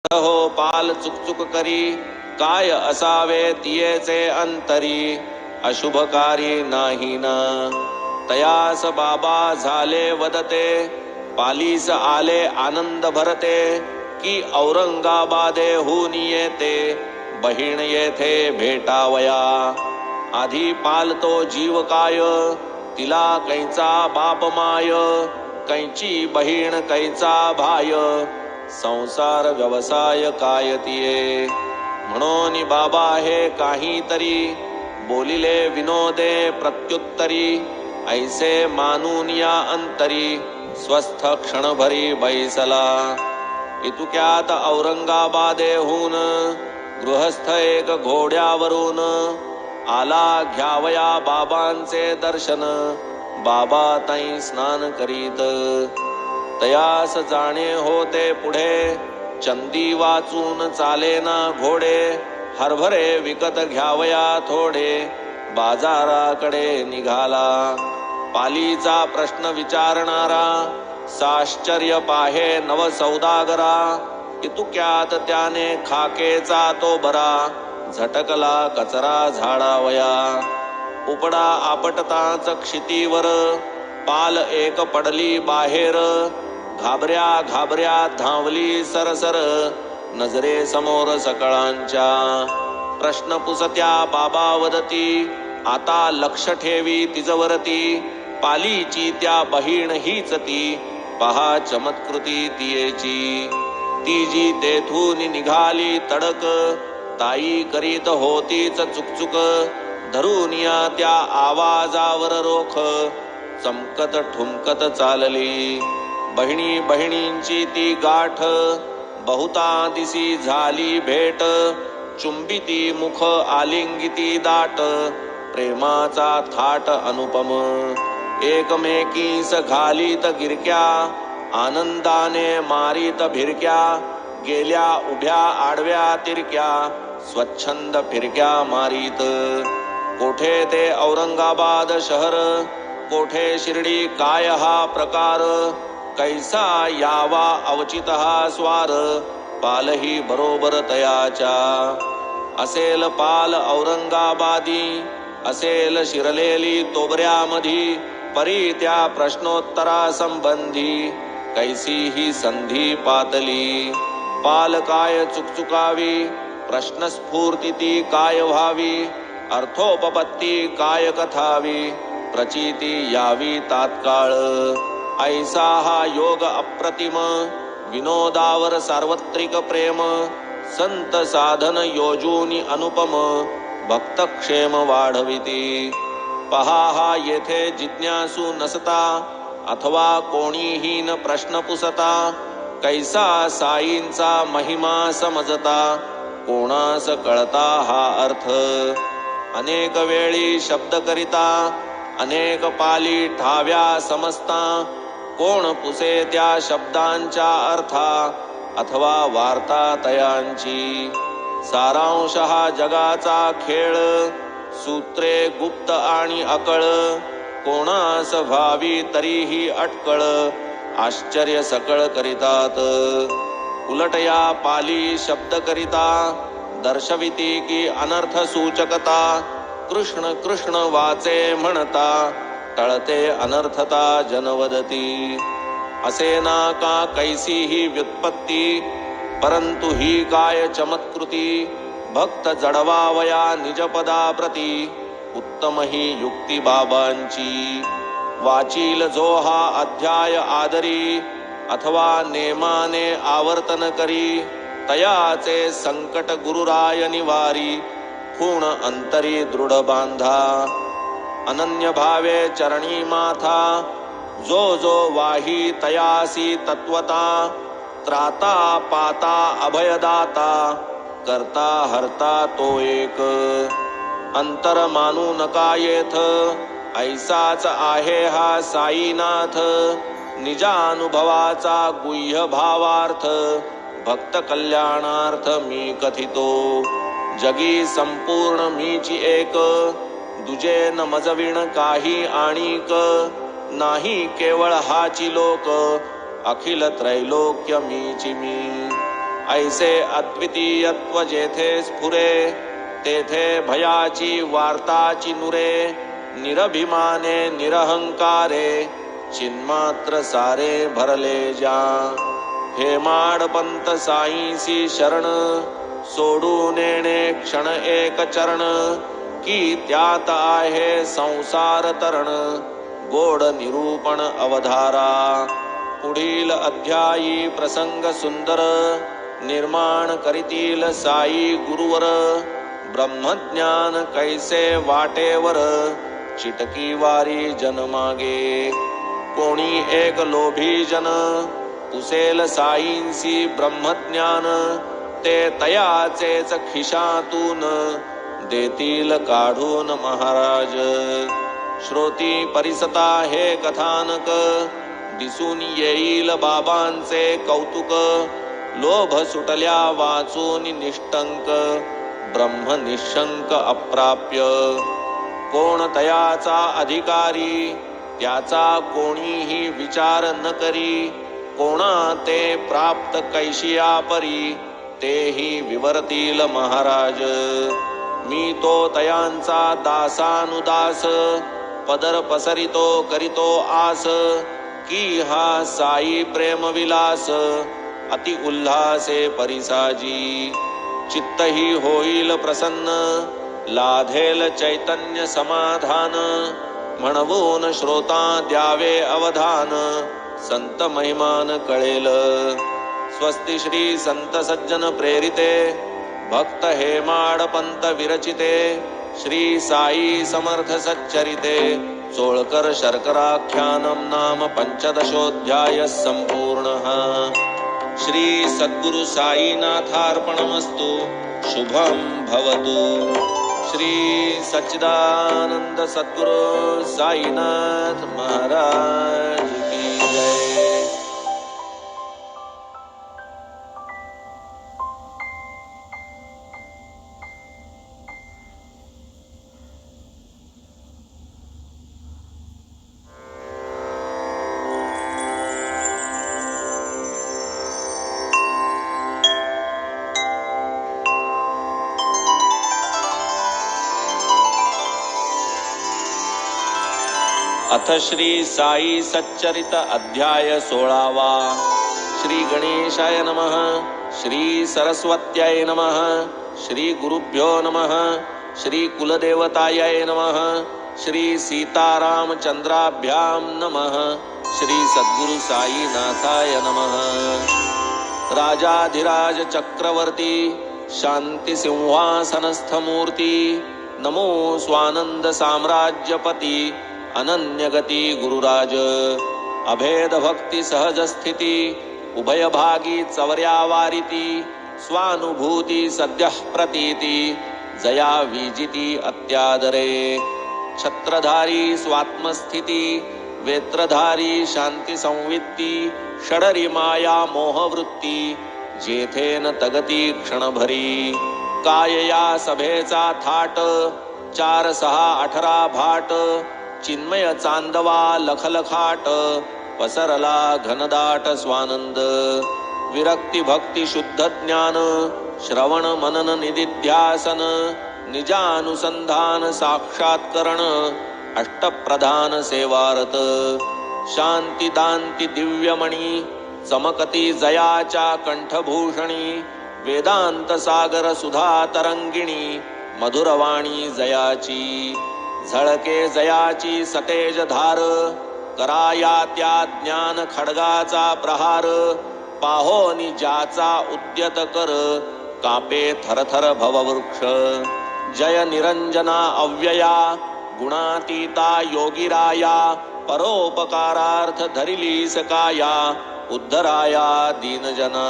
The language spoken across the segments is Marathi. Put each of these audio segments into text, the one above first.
हो पाल चुकचुक करी, काय असावे तियेचे अंतरी, अशुभकारी नाही न. तयास बाबा झाले वदते, पालीस आले आनंद भरते, की औरंगाबादेहून येते, बहीण येथे भेटावया. आधी पालतो जीव काय, तिला कैचा बाप माय, कैची बहीण कैचा भाय, संसार व्यवसाय काय तिये. म्हणून बाबा हे काहीतरी, बोलिले विनोदे प्रत्युत्तरी, ऐसे मानून या अंतरी, स्वस्थ क्षणभरी बैसला. इतुक्यात औरंगाबादेहून गृहस्थ एक घोड्यावरून, आला घ्यावया बाबांचे दर्शन, बाबा तै स्नान करीत. तयास जाणे होते पुढे, चंदी वाचून चालेना घोडे, हरभरे विकत घ्यावया थोडे, बाजाराकडे निघाला. पालीचा प्रश्न विचारणारा, साश्चर्य पाहे नव सौदागरा, इतुक्यात त्याने खाकेचा तो बरा, झटकला कचरा झाडावया. उपडा आपटताच क्षितीवर, पाल एक पडली बाहेर, घाबऱ्या घाबऱ्या धावली सरसर, नजरे समोर सकळांच्या. प्रश्न पुसत्या बाबा वदती, आता लक्ष ठेवी तिजवरती, पालीची त्या बहीण हीच ती, पहा चमत्कृती तियेची. ती जी तेथून निघाली तडक, ताई करीत होतीच चुकचुक, धरून या त्या आवाजावर रोख, चमकत ठुमकत चालली. बहिणी बहिणींची ती गाठ, बहुता दिसी झाली भेट, चुंबिती मुख आलिंगिती दाट, प्रेमाचा थाट अनुपम. एकमेकीस घालीत गिरक्या, आनंदाने मारीत भिरक्या, गेल्या उभ्या आडव्या तिरक्या, स्वच्छंद फिरक्या मारीत. कोठे ते औरंगाबाद शहर, कोठे शिर्डी काय हा प्रकार, कैसा यावा अवचित हा स्वार, पालही बरोबर तयाच्या. असेल पाल औरंगाबादी, असेल शिरलेली तोबऱ्यामधी, परी त्या प्रश्नोत्तरा संबंधी, कैसी ही संधी पातली. पाल काय चुकचुकावी, प्रश्नस्फूर्ती ती काय व्हावी, अर्थोपपत्ती काय कथावी, प्रचिती यावी तात्काळ. ऐसा हा योग अप्रतिम, विनोदावर सार्वत्रिक प्रेम, संत साधन योजूनी अनुपम, भक्तक्षेम वाढविती. पहा हा येथे जिज्ञासू नसता, अथवा कोणीही न प्रश्न पुसता, कैसा साईंचा महिमा समजता, कोणास कळता हा अर्थ. अनेक वेळी शब्द करिता, अनेक पाली ठाव्या समजता, कोण पुसे त्या शब्दांच्या अर्था, अथवा वार्ता तयांची. सारांश हा जगाचा खेळ, सूत्रे गुप्त आणि अकळ, कोणास व्हावी तरीही अटकळ, आश्चर्य सकळ करितात. उलट या पाली शब्द करिता, दर्शविती की अनर्थ सूचकता, कृष्ण कृष्ण वाचे म्हणता, टळते अनर्थता जनवदती. असे ना का कैसी ही व्युत्पत्ती, परंतु ही काय चमत्कृती, भक्त जडवावया निजपदाप्रती, उत्तम ही युक्ती बाबांची. वाचील जो हा अध्याय आदरी, अथवा नेमाने आवर्तन करी, तयाचे संकट गुरुराय निवारी, खूण अंतरी दृढ बांधा. अनन्य भावे चरणी माथा, जो जो वाही तयासी तत्वता, त्राता पाता अभयदाता, करता हरता तो एक. अंतर मानू नका येथ, ऐसाच आहे हा साईनाथ, निजानुभवाचा गुह्य भावार्थ, भक्त कल्याणार्थ मी कथितो. जगी संपूर्ण मीची एक, दुजे न मजविण काही आणिक, नाही केवळ हाची लोक, अखिल त्रैलोक्य मीची मी. ऐसे अद्वितीयत्व जेथे स्फुरे तेथे भयाची वार्ताची नुरे निरभिमाने निरहंकारे चिन्मात्र सारे भरले जा हे माडपंत साईसी शरण सोडून येणे क्षण एक चरण की त्यात आहे संसार तरण गोड निरूपण अवधारा पुढील अध्यायी प्रसंग सुंदर निर्माण करीतील साई गुरुवर ब्रह्मज्ञान कैसे वाटेवर चिटकी वारी जन मागे कोणी एक लोभी जन पुसेल साईंसी ब्रह्मज्ञान ते तयाचेच खिशातून देतील काढून महाराज श्रोती परिसता हे कथानक दिसून येईल बाबांचे कौतुक लोभ सुटल्या वाचून निष्टंक ब्रह्म निशंक अप्राप्य कोण तयाचा अधिकारी त्याचा कोणीही विचार न करी कोणा ते प्राप्त कैशिया परी तेही विवरतील महाराज मी तो तयांचा दासानुदास पदर पसरितो करीतो आस की हा साई प्रेम विलास अति उल्हासे परिसाजी चित्तही होईल प्रसन्न लाधेल चैतन्य समाधान म्हणवून श्रोता द्यावे अवधान संत महिमान कळेल स्वस्ति श्री संत सज्जन प्रेरिते भक्त हेमाड पंत विरचिते श्री साई समर्थ सच्चरिते सोळकर शर्कराख्यानम नाम पंचदशोऽध्यायः संपूर्णः श्री सद्गुरु साईनाथार्पणमस्तु शुभं भवतु श्री सच्चिदानंद सद्गुरु साईनाथ महाराज की जय। अथ श्री साई सच्चरित अध्याय 16वा श्री गणेशाय नमः श्री सरस्वत्याय नमः श्री गुरुभ्यो नमः श्री कुलदेवताय नमः श्री सीतारामचंद्राभ्यां नमः श्री सद्गुरु साईनाथाय नमः राजाधिराज चक्रवर्ती शांती सिंहासनस्थ मूर्ती नमो स्वानंद साम्राज्यपती अनन्यगती गुरुराज अभेद भक्ती सहज स्थिती उभय भागी चवर्यावारिती स्वानुभूती सद्य प्रतीती जया विजिती अत्यादरे छत्रधारी स्वात्मस्थिती वेत्रधारी शांती संवित्ती षडरी माया मोहवृत्ती जेथेन तगती क्षणभरी कायया सभेचा थाट 4 6 18 भाट चिन्मय चांदवा लखलखाट पसरला घनदाट स्वानंद विरक्ती भक्ती शुद्ध ज्ञान श्रवण मनन निदिध्यासन निजानुसंधान साक्षात्करण अष्टप्रधान सेवारत शांती दांती दिव्यमणी चमकती जयाच्या कंठभूषणी वेदांत सागर सुधा तरंगिणी मधुरवाणी जयाची झळके जयाची सतेज धार कराया त्या ज्ञान खड्गाचा प्रहार पाहोनी ज्याचा उद्यत कर कापे थरथर भववृक्ष जय निरंजना अव्यया गुणातीता योगिराया परोपकारार्थ धरिली सकाया उद्धराया दीनजना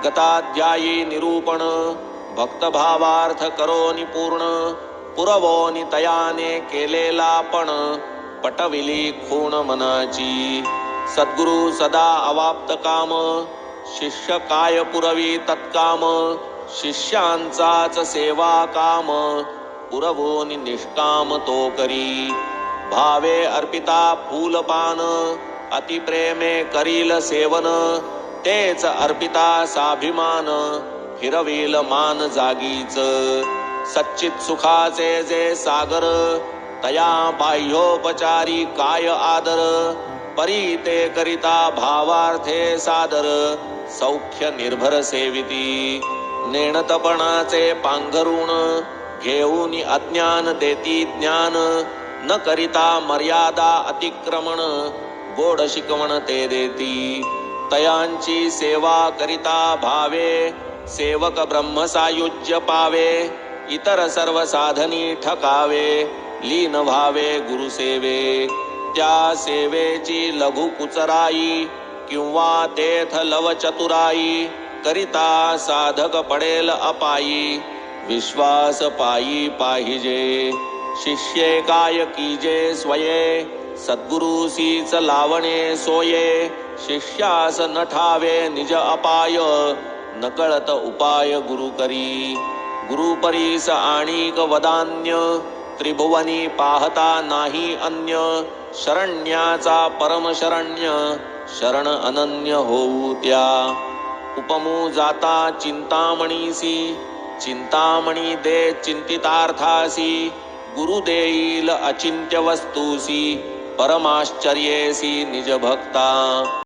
गताध्यायी निरूपण भक्तभावार्थ करोनी पूर्ण पुरवोनी तयाने केलेला पण पटविली खूण मनाची सद्गुरु सदा अवाप्त काम शिष्य काय पुरवी तत्काम शिष्यांचाच सेवा काम पुरवोनी निष्काम तो करी भावे अर्पिता फूलपान अतिप्रेमे करील सेवन तेच अर्पिता साभिमान फिरविल मान जागीच सच्चित सुखाचे जे सागर तया बाह्योपचारी काय आदर परी ते करिता भावार्थे सादर सौख्य निर्भर सेविती नेणतपणाचे पांघरुण घेऊन अज्ञान देती ज्ञान न करिता मर्यादा अतिक्रमण गोड शिकवण ते देती तयांची सेवा करिता भावे सेवक ब्रह्मसायुज्य पावे इतर सर्व साधनी ठकावे लीन व्हावे गुरुसेवे त्या सेवेची लघु कुचराई किंवा तेथ लव चतुराई करिता साधक पडेल अपायी विश्वास पायी पाहिजे शिष्ये काय कीजे स्वये सद्गुरुसीच लावणे सोये शिष्यास न ठावे निज अपाय नकळत उपाय गुरु करी गुरुपरीस आणिक वदान्य त्रिभुवनी पाहता नाही अन्य शरण्याचा परमशरण्य शरण अनन्य होऊ त्या उपमू जाता चिंतामणीसी चिंतामणी दे चिंतितार्थासी गुरु देईल अचिंत्य वस्तूसी परमाश्चर्येसी निज भक्ता